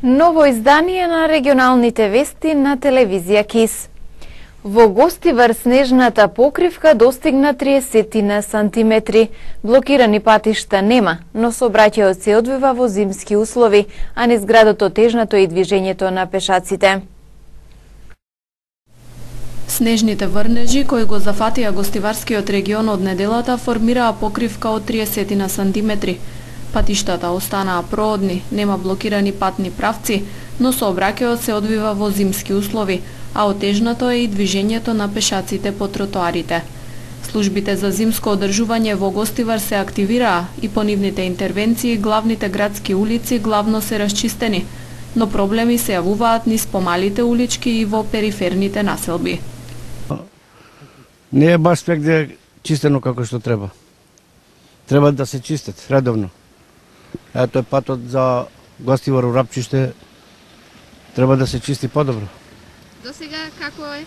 Ново издание на регионалните вести на телевизија КИС. Во Гостивар снежната покривка достигна 30 сантиметри. Блокирани патишта нема, но сообраќајот се одвива во зимски услови, а низ градот отежнато и движењето на пешаците. Снежните врнежи кои го зафатија Гостиварскиот регион од неделата формираа покривка од 30 сантиметри. Патиштата останаа проодни, нема блокирани патни правци, но сообраќајот се одвива во зимски услови, а отежнато е и движењето на пешаците по тротоарите. Службите за зимско одржување во Гостивар се активираа и по нивните интервенции главните градски улици главно се расчистени, но проблеми се јавуваат низ помалите улички и во периферните населби. Не е баш свегде чистено како што треба. Треба да се чистат редовно. Ето е патот за Гостивар Рапчиште, треба да се чисти подобро. До сега како е?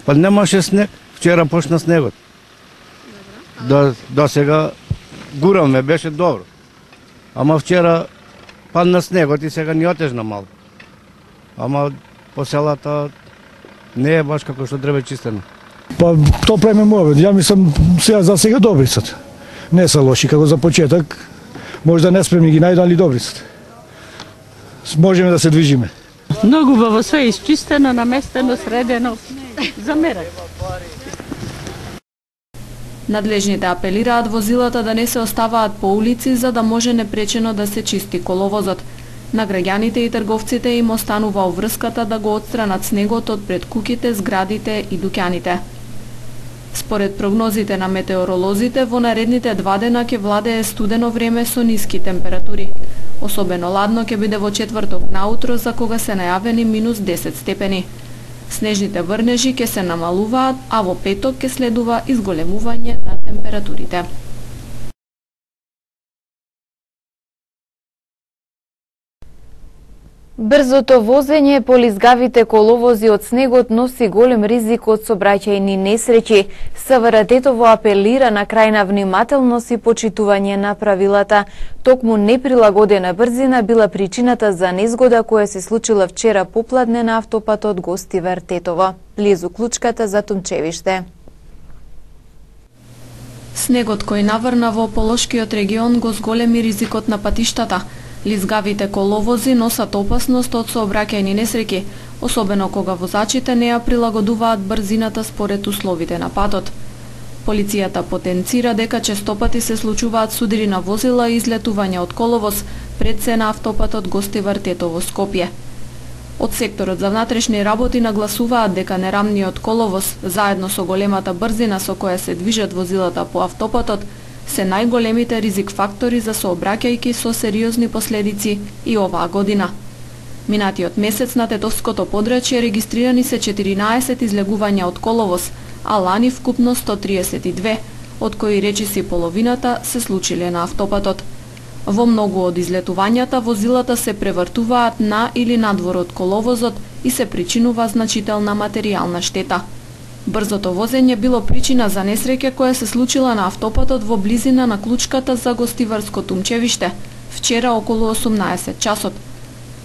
Па немаше снег, вчера почна снегот. До сега гураме, беше добро. Ама вчера падна снегот и сега ни отежна малку. Ама по селата не е баш како што треба чистено. Па то преме мове, ја мислам за сега добри сат. Не се лоши како за почеток. Може да не спремни ги најдали добри сат. Можеме да се движиме. Многу убаво, све исчистено, наместено, средено, за мерак. Надлежните апелираат возилата да не се оставаат по улици за да може непречено да се чисти коловозот. На граѓаните и трговците им останува обврската да го отстранат снегот од пред куќите, зградите и дуќаните. Според прогнозите на метеоролозите, во наредните 2 дена ќе владее студено време со ниски температури. Особено ладно ќе биде во четврток наутро, за кога се најавени минус 10 степени. Снежните врнежи ќе се намалуваат, а во петок ќе следува изголемување на температурите. Брзото возење по лизгавите коловози од снегот носи голем ризик од сообраќајни несреќи. СВР Тетово апелира на крајна внимателност и почитување на правилата. Токму неприлагодена брзина била причината за незгода која се случила вчера попладне на автопатот Гостивар Тетово, близу клучката за Тумчевиште. Снегот кој наврна во Полошкиот регион го зголеми ризикот на патиштата. Лизгавите коловози носат опасност од сообраќајни несреќи, особено кога возачите не ја прилагодуваат брзината според условите на патот. Полицијата потенцира дека честопати се случуваат судири на возила и излетување од коловоз пред се на автопатот Гостивар Тетово Скопје. Од секторот за внатрешни работи нагласуваат дека нерамниот коловоз, заедно со големата брзина со која се движат возилата по автопатот, се најголемите ризик фактори за сообраќајки со сериозни последици и оваа година. Минатиот месец на Тетовското подрачје регистрирани се 14 излегувања од коловоз, а лани вкупно 132, од кои речиси половината се случиле на автопатот. Во многу од излетувањата возилата се превртуваат на или надвор од коловозот и се причинува значителна материјална штета. Брзото возење било причина за несреќа која се случила на автопатот во близина на клучката за Гостиварско Тумчевиште, вчера околу 18 часот.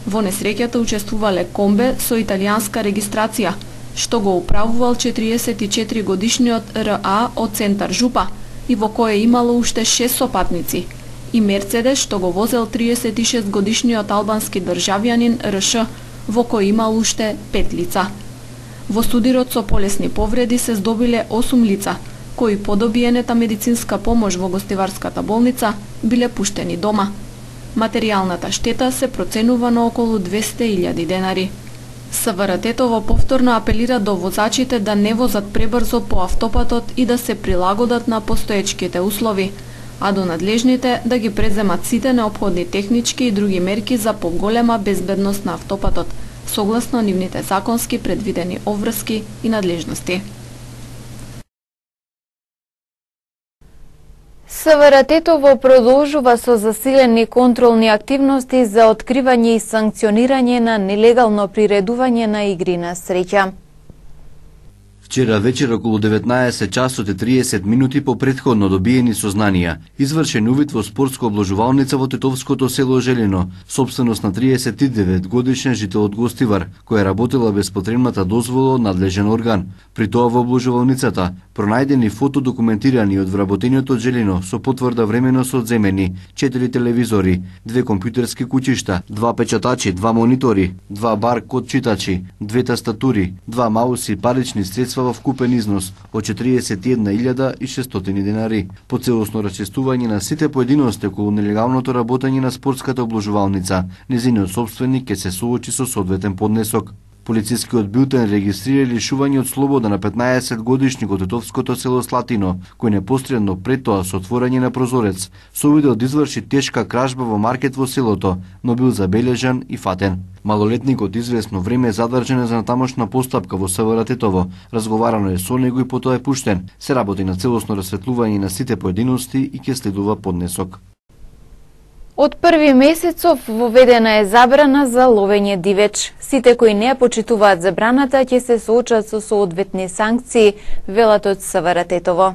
Во несреќата учествувале комбе со италијанска регистрација, што го управувал 44 годишниот РА од Центар Жупа и во кое имало уште 6 сопатници, и Мерцедес што го возел 36 годишниот албански државјанин РШ, во кој имал уште 5 лица. Во судирот со полесни повреди се здобиле 8 лица, кои по добиенета медицинска помош во Гостиварската болница биле пуштени дома. Материјалната штета се проценува на околу 200.000 денари. СВР Тетово повторно апелира до возачите да не возат пребрзо по автопатот и да се прилагодат на постоечките услови, а до надлежните да ги преземат сите неопходни технички и други мерки за поголема безбедност на автопатот, согласно нивните законски предвидени обврски и надлежности. СВР Тетово продолжува со засилени контролни активности за откривање и санкционирање на нелегално приредување на игри на среќа. Вчера вечер околу 19 часот и 30 минути по претходно добиени сознанија, извршен увид во спортска обложувалница во Тетовското село Желино, собственост на 39 годишен жител од Гостивар, која работела без потребната дозвола од надлежен орган. При тоа во обложувалницата пронајдени фото документирани од вработениот од Желино со потврда времено соодземени 4 телевизори, 2 компјутерски куќишта, 2 печатачи, 2 монитори, 2 баркод читачи, 2 тастатури, 2 мауси, парични средства во вкупен износ од 41.600 денари. По целосно расчистување на сите поединости околу нелегалното работење на спортската обложувалница, незиниот собственик ќе се соочи со соодветен поднесок. Полицискиот билтен регистрира лишување од слобода на 15-годишник од Тетовското село Слатино, кој непосредно пред тоа со отворање на прозорец со видел да изврши тешка кражба во маркет во селото, но бил забележан и фатен. Малолетникот известно време е задржан за натамошна постапка во СВР Тетово. Разговарано е со него и потоа е пуштен. Се работи на целосно расветлување на сите поединости и ќе следува поднесок. Од 1 месецов воведена е забрана за ловење дивеч. Сите кои не ја почитуваат забраната ќе се соочат со соодветни санкции, велат од СВР Тетово.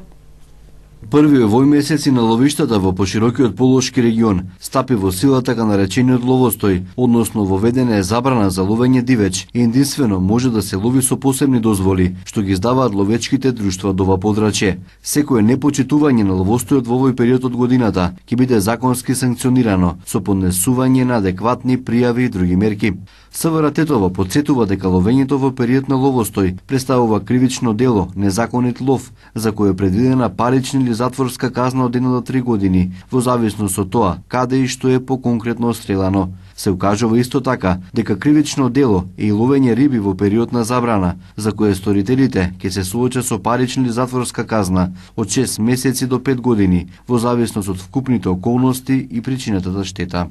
Први овој месец и на ловиштата во поширокиот Полошки регион стапи во сила така наречениот ловостој, односно воведена е забрана за ловење дивеч и единствено може да се лови со посебни дозволи, што ги издаваат ловечките друштва од ова подрачје. Секое непочитување на ловостојот во овој период од годината ќе биде законски санкционирано со поднесување на адекватни пријави и други мерки. СВР Тетово подсетува дека ловењето во период на ловостој представува кривично дело, незаконит лов, за кој е предвидена парична или затворска казна од 1 до 3 години, во зависност од тоа каде и што е поконкретно отстрелано. Се укажува исто така дека кривично дело е и ловење риби во период на забрана, за кое сторителите ќе се соочат со парична или затворска казна од 6 месеци до 5 години, во зависност од вкупните околности и причината за штета.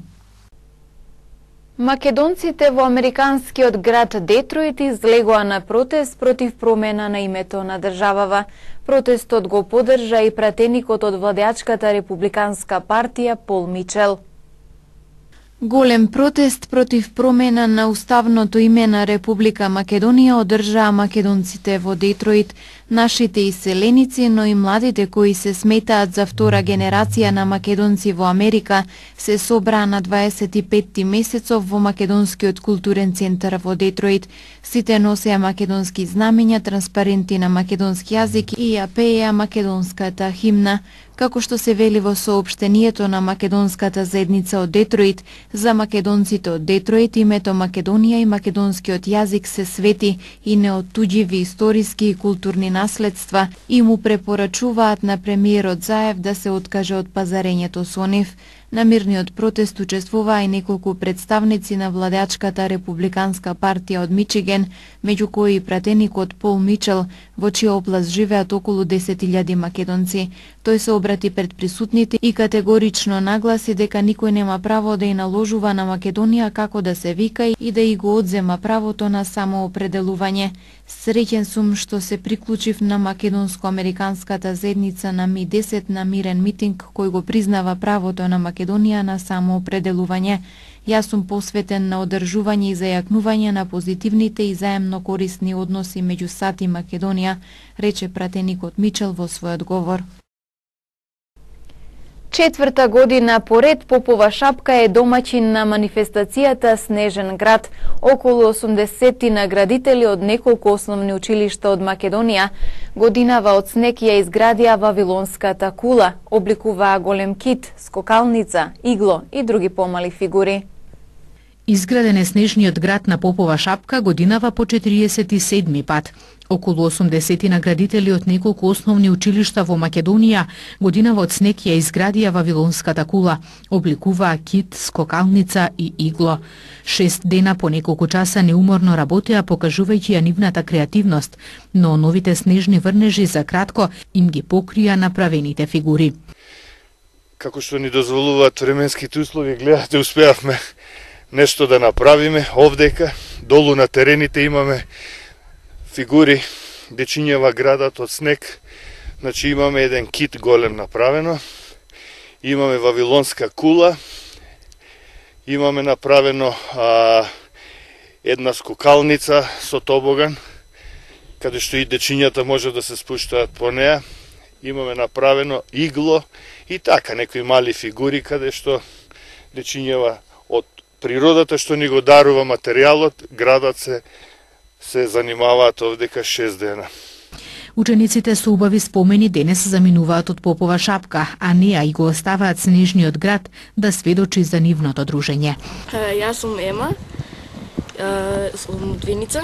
Македонците во американскиот град Детройт излегоа на протест против промена на името на државава. Протестот го поддржа и пратеникот од владеачката републиканска партија Пол Мичел. Голем протест против промена на уставното име на Република Македонија одржаа македонците во Детройт. Нашите иселеници, но и младите кои се сметаат за втора генерација на македонци во Америка, се собраа на 25 месецов во Македонскиот културен центар во Детройт. Сите носеа македонски знамења, транспаренти на македонски јазик и ја пееа македонската химна. Како што се вели во соопштението на македонската заедница од Детройт, за македонците од Детройт името Македонија и македонскиот јазик се свети и неоттуѓиви историски и културни наследства и му препорачуваат на премиерот Заев да се откаже од пазарењето со нив. На мирниот протест учествуваа и неколку представници на владеачката републиканска партија од Мичиген, меѓу кои и пратеникот Пол Мичел, во чија област живеат околу 10.000 македонци. Тој се обрати пред присутните и категорично нагласи дека никој нема право да ја наложува на Македонија како да се вика и да ја го одзема правото на самоопределување. Среќен сум што се приклучив на македонско-американската заедница на Ми-10 на мирен митинг кој го признава правото на Македонија на самоопределување. Јас сум посветен на одржување и зајакнување на позитивните и заемно корисни односи меѓу САД и Македонија, рече пратеникот Мичел во својот говор. Четврта година поред Попова шапка е домаќин на манифестацијата Снежен град. Околу 80 наградители од неколку основни училишта од Македонија годинава од снег ја изградија Вавилонската кула, обликуваа голем кит, скокалница, игло и други помали фигури. Изграден е Снежниот град на Попова шапка годинава по 47 пат. Околу 80 наградители од неколку основни училишта во Македонија годинава од снег ја изградија Вавилонската кула, обликуваа кит, скокалница и игло. 6 дена по неколку часа неуморно работеа покажувајќи ја нивната креативност, но новите снежни врнежи за кратко им ги покрија направените фигури. Како што ни дозволуваат временските услови, гледате, успеавме нешто да направиме овдека. Долу на терените имаме фигури где чинјава градот од снег. Значи имаме еден кит голем направено, имаме Вавилонска кула, имаме направено една скокалница со тобоган, каде што и дечињата може да се спуштаат по неа. Имаме направено игло и така некои мали фигури каде што дечињава од природата што ни го дарува материјалот, градат се занимаваат овдека 6 дена. Учениците со убави спомени денес заминуваат од Попова шапка, а неа и го оставаат снежниот град да сведочи за нивното дружење. Јас сум Ема, сум од Виница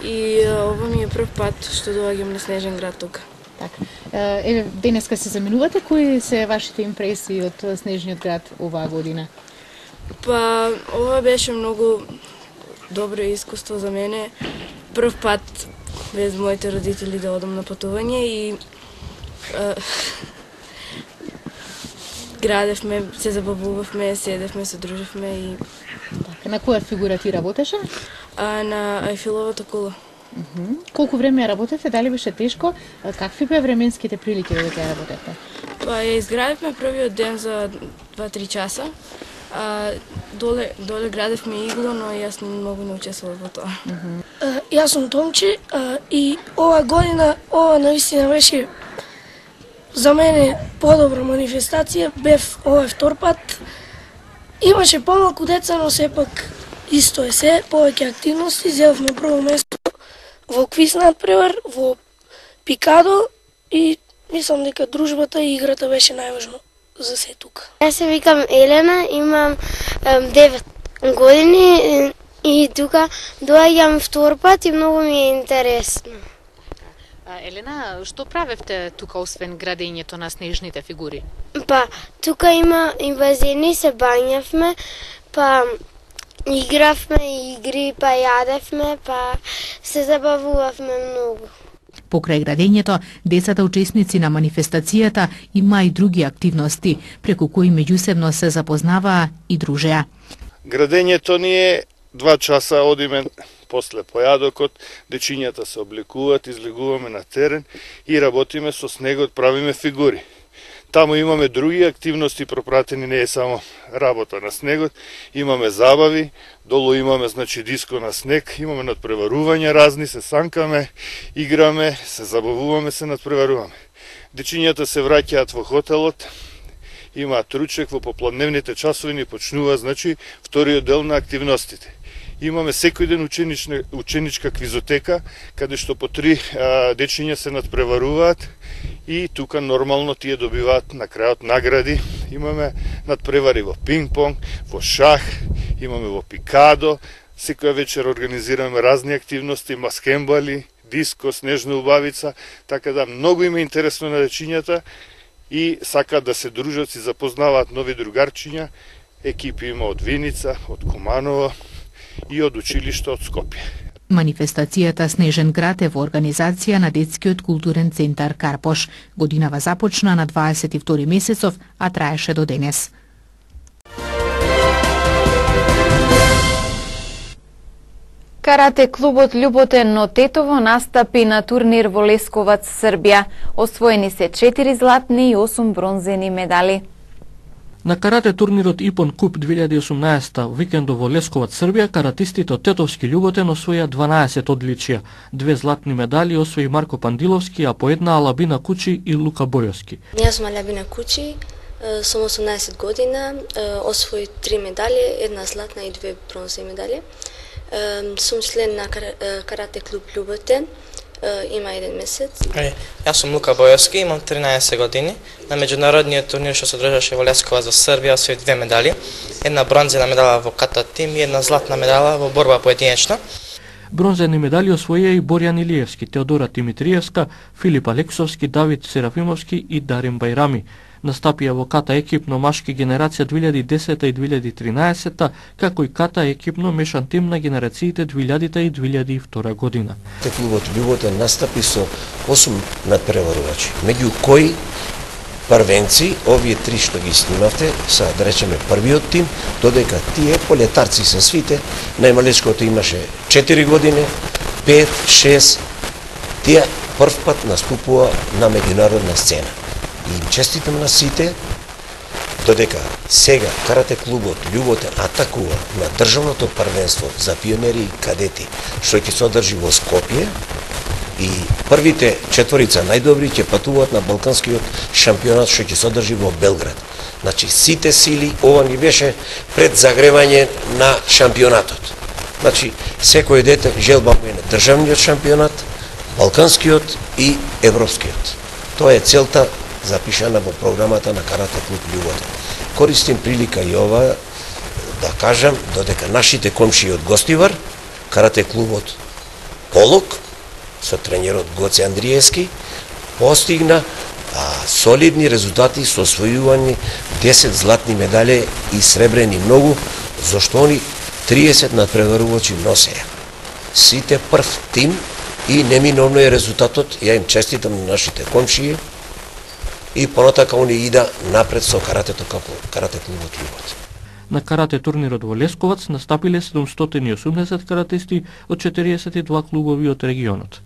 и ова ми е прв пат што доаѓам на снежен град тука. Така. Денеска се заминувате, кои се вашите импресии од снежниот град оваа година? Па, ова беше многу добро искуство за мене. Прв пат без моите родители да одам на патување и градевме, се забавувавме, седевме, се дружевме и... Така, на која фигура ти работеше? На Ајфеловата кула. Колку време работевте? Дали беше тешко? Какви беа временските прилики додека ја работевте? Па ја изградивме првиот ден за 2-3 часа. Доле градевме игло, но јас многу не учествував во тоа. Јас сум Томче и ова година, ова наистина беше за мене подобра манифестација. Бев ова втор пат. Имаше помалку деца, но сепак исто е се, повеќе активности. Зеловме прво место во квиз надпревар, во пикадо и мислам дека дружбата и играта беше најважно за се тука. Јас се викам Елена, имам 9 години и тука доаѓам втор пат и многу ми е интересно. Елена, што правевте тука освен градењето на снежните фигури? Па, тука има и базени, се бањавме, па игравме игри, па јадевме, па се забавувавме многу. Покрај градењето, децата учесници на манифестацијата има и други активности, преку кои меѓусебно се запознаваа и дружеа. Градењето ни е 2 часа одиме после појадокот, дечињата се облекуваат, излегуваме на терен и работиме со снегот, правиме фигури. Таму имаме други активности пропратени, не е само работа на снегот, имаме забави, долу имаме диско на снег, имаме надпреварувања разни, се санкаме, играме, се забавуваме, се надпреваруваме. Дечињата се враќаат во хотелот, имаат ручек во попладневните часови, ни почнува, вториот дел на активностите. Имаме секој ден ученичка квизотека, каде што по 3 дечиња се надпреваруваат и тука нормално тие добиваат на крајот награди. Имаме надпревари во пинг-понг, во шах, имаме во пикадо, секоја вечер организираме разни активности, маскембали, диско, снежна убавица, така да многу им е интересно на дечињата и сакаат да се дружат, си запознаваат нови другарчиња, екипи има од Виница, од Куманово и од училиште од Скопје. Манифестацијата Снежен град е во организација на Детскиот културен центар Карпош. Годинава започна на 22 месецов, а траеше до денес. Карате клубот Љуботен Нотетово настапи на турнир во Лесковац, Србија. Освоени се 4 златни и 8 бронзени медали. На карате турнирот Ипон Куп 2018 викендо во Лесковац, Србија, каратистите од Тетовски Љуботен освоја 12 одличија. 2 златни медали освои Марко Пандиловски, а по една Алабина Кучи и Лука Бојовски. Јас сум Алабина Кучи, сум 18 година, освои 3 медали, една златна и 2 бронзени медали. Сум член на карате клуб Љуботен, има 1 месец. Јас сум Лука Бојовски, имам 13 години. На меѓународниот турнир што се одржаше во Лесковац за Србија освои 2 медали. Една бронзена медала во ката тим и една златна медала во борба поединечна. Бронзени медали освоија и Борјан Илиевски, Теодора Тимитриевска, Филип Алексовски, Давид Серафимовски и Дарин Бајрами. Настапија во ката екипно машки генерација 2010 и 2013, како и ката екипно мешан тим на генерациите 2000 и 2002 година. Клубот Љуботен настапи со 8 надпреварувачи, меѓу кои првенци, овие 3 што ги снимавте, са, да речеме, првиот тим, додека тие полетарци се свите, најмалечкото имаше 4 години, 5, 6, тие прв пат наступува на меѓународна сцена. И им честитам на сите, додека сега карате клубот Љуботен атакува на државното првенство за пионери и кадети, што ќе се одржи во Скопје, и првите четворица најдобри ќе патуваат на Балканскиот шампионат што ќе се одржи во Белград. Значи сите сили, ова ни беше пред загревање на шампионатот. Значи секој дете желба му е на државниот шампионат, Балканскиот и Европскиот. Тоа е целта запишана во програмата на Карате клуб Љубота. Користим прилика и ова да кажам додека нашите комшии од Гостивар, Карате клубот Полок со тренерот Гоце Андриевски постигна солидни резултати со освојување 10 златни медали и сребрени многу, зашто они 30 надпреварувачи носеја. Сите прв тим и неминовно е резултатот, ја им честитам на нашите комшии и понатака они ида напред со каратето како Карате клубот Љубот. На карате турнирот во Лесковац настапиле 780 каратисти од 42 клубови од регионот.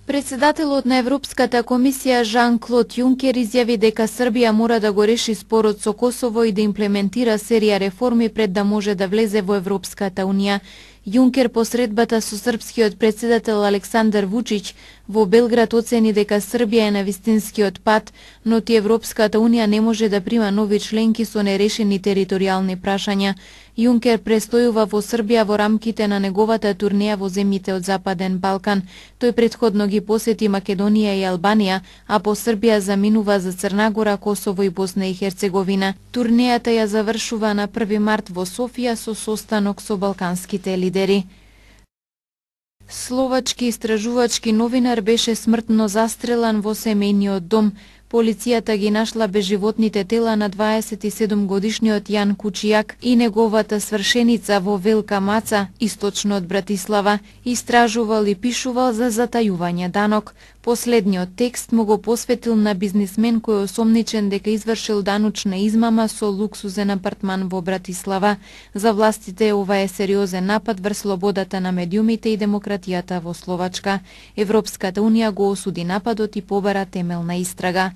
Председателот на Европската комисија Жан-Клод Јункер изјави дека Србија мора да го реши спорот со Косово и да имплементира серија реформи пред да може да влезе во Европската унија. Јункер по средбата со српскиот председател Александар Вучиќ во Белград оцени дека Србија е на вистинскиот пат, но ти Европската унија не може да прима нови членки со нерешени територијални прашања. Јункер престојува во Србија во рамките на неговата турнеја во земјите од Западен Балкан. Тој претходно ги посети Македонија и Албанија, а по Србија заминува за Црна Гора, Косово и Босна и Херцеговина. Турнејата ја завршува на 1 март во Софија со состанок со балканските лидери. Словачки истражувачки новинар беше смртно застрелан во семејниот дом. Полицијата ги нашла безживотните тела на 27-годишниот Јан Кучијак и неговата свршеница во Велка Маца, источно од Братислава. Истражувал и пишувал за затајување данок. Последниот текст му го посветил на бизнисмен кој е осомничен дека извршил даночна измама со луксузен апартман во Братислава. За властите ова е сериозен напад врз слободата на медиумите и демократијата во Словачка. Европската унија го осуди нападот и побара темелна истрага.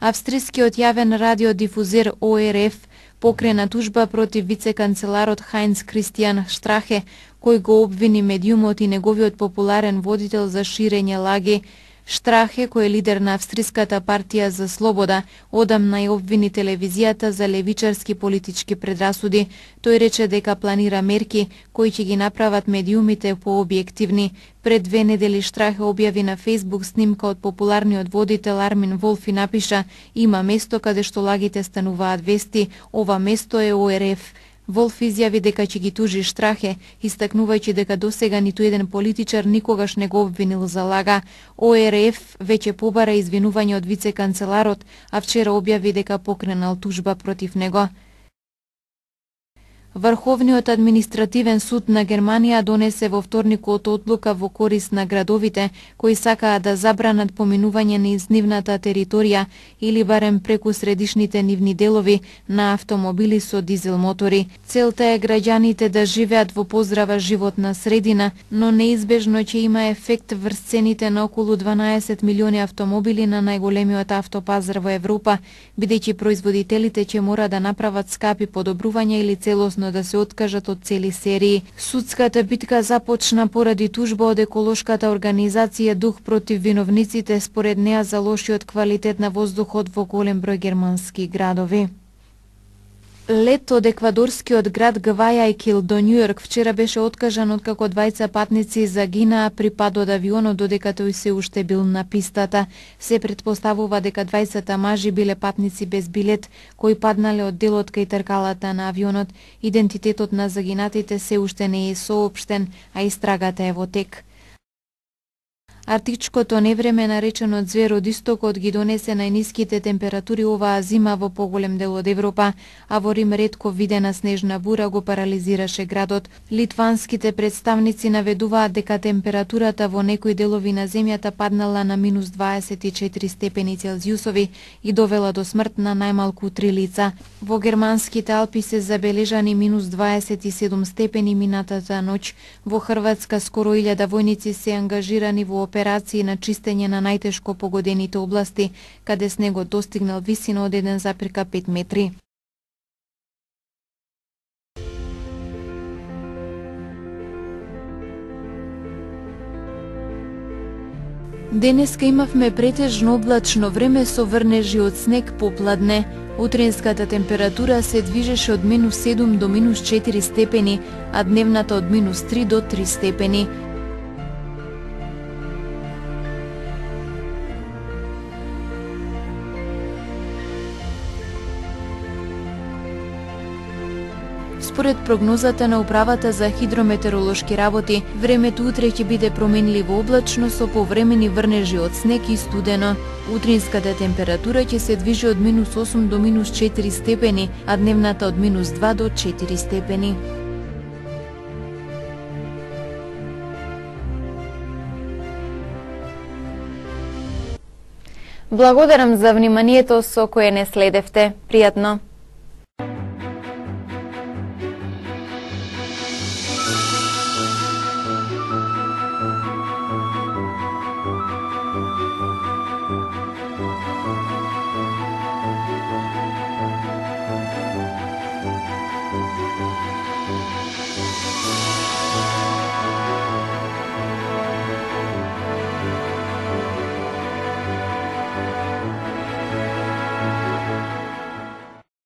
Австрискиот јавен радиодифузер ОРФ покрена тужба против вице-канцеларот Хајнц Кристијан Штрахе, кој го обвини медиумот и неговиот популарен водител за ширење лаги. Штрахе, кој е лидер на Австриската партија за слобода, одамна и обвини телевизијата за левичарски политички предрасуди. Тој рече дека планира мерки кои ќе ги направат медиумите пообјективни. Пред 2 недели Штрахе објави на Фејсбук снимка од популарниот водител Армин Волф и напиша: "Има место каде што лагите стануваат вести, ова место е ОРФ." Волф изјави дека ќе ги тужи Штрахе, истакнувајќи дека досега ниту еден политичар никогаш не го обвинил за лага. ОРФ веќе побара извинување од вице-канцеларот, а вчера објави дека покренал тужба против него. Врховниот административен суд на Германија донесе во вторникот одлука во корист на градовите кои сакаат да забранат поминување низ нивната територија или барем преку средишните нивни делови на автомобили со дизел мотори. Целта е граѓаните да живеат во поздрава животна средина, но неизбежно ќе има ефект врз цените на околу 12 милиони автомобили на најголемиот автопазар во Европа, бидејќи производителите ќе мора да направат скапи подобрувања или целосно да се откажат од цели серии. Судската битка започна поради тужба од еколошката организација Дух против виновниците според неа за лошиот квалитет на воздухот во голем број германски градови. Лет од еквадорскиот град Гвајајкил до Њујорк вчера беше откажан откако двајца патници загинаа при пад од авионот додека тој се уште бил на пистата. Се претпоставува дека двајцата мажи биле патници без билет кои паднале од делот кај тркалата на авионот. Идентитетот на загинатите се уште не е соопштен, а истрагата е во тек. Арктичкото невреме, наречено ѕвер од истокот, ги донесе најниските температури оваа зима во поголем дел од Европа, а во Рим ретко видена снежна бура го парализираше градот. Литванските представници наведуваат дека температурата во некои делови на земјата паднала на минус 24 степени Целзиусови и довела до смрт на најмалку 3 лица. Во германските Алпи се забележани минус 27 степени минатата ноќ. Во Хрватска скоро 1000 војници се ангажирани во операции на чистење на најтешко погодените области, каде снегот достигнал висина од 1,5 метри. Денеска имавме претежно облачно време со врнежи од снег попладне. Утринската температура се движеше од -7 до -4 степени, а дневната од -3 до 3 степени. Според прогнозата на Управата за хидрометеоролошки работи, времето утре ќе биде променливо облачно со повремени врнежи од снег и студено. Утринската температура ќе се движи од -8 до -4 степени, а дневната од -2 до 4 степени. Благодарам за вниманието со кое не следевте. Пријатно!